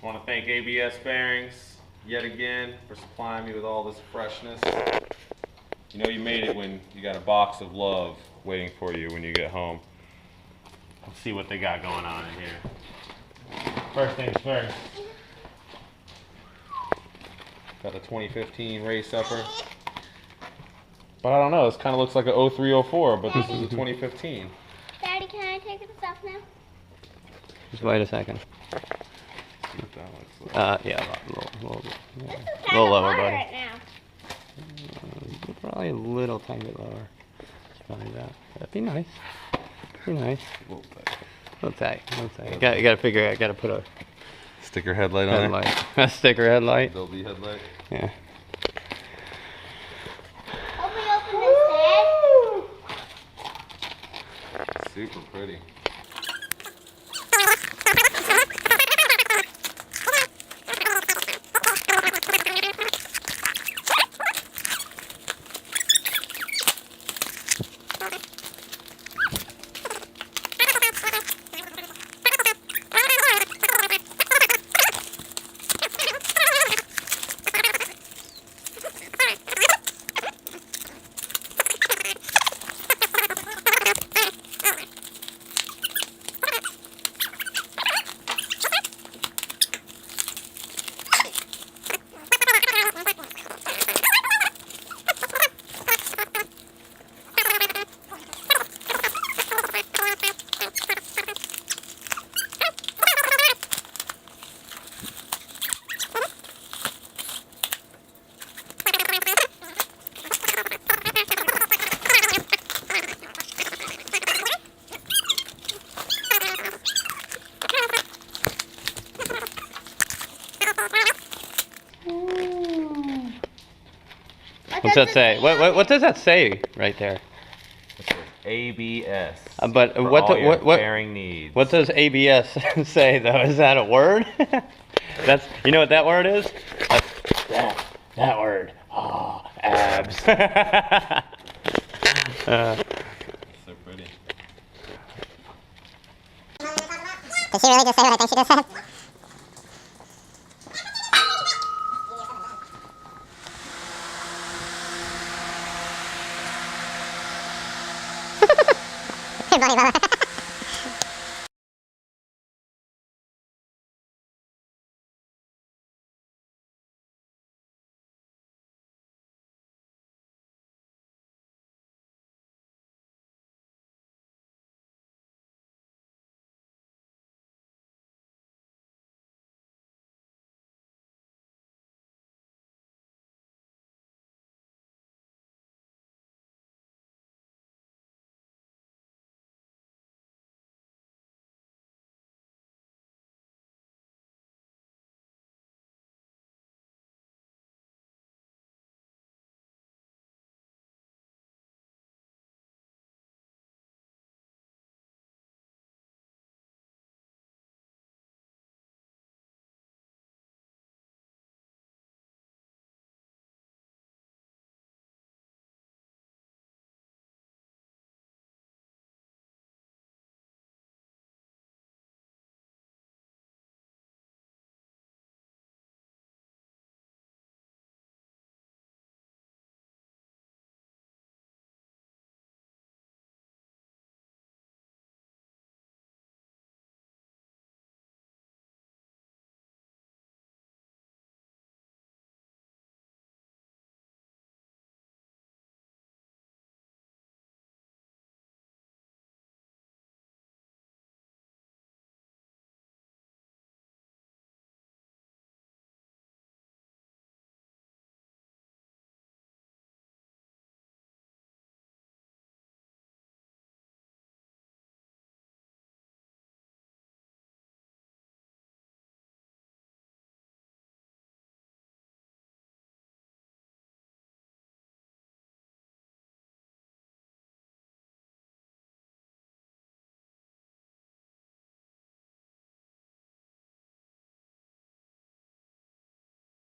I want to thank ABS Bearings yet again for supplying me with all this freshness. You know you made it when you got a box of love waiting for you when you get home. Let's see what they got going on in here. First things first. Got a 2015 race upper. But I don't know, this kind of looks like a 0304, but this is a 2015. Daddy, can I take this off now? Just wait a second. See what that looks like. Yeah, a little This is lower, buddy. right now. Probably a little tiny bit lower. Probably that. That'd be nice. Be nice. A little tight. A little tight. A little tight. You gotta figure out. Gotta put a Sticker headlight on headlight. A sticker headlight. Dolby headlight. Yeah. Help me open this head. Super pretty. What's that say? What does that say right there? It says ABS. But for what all your what bearing needs. what does ABS say though? Is that a word? That's, you know what that word is? That word. Oh, abs. So pretty. Did she really just say what I think she just said? Hey, buddy, brother.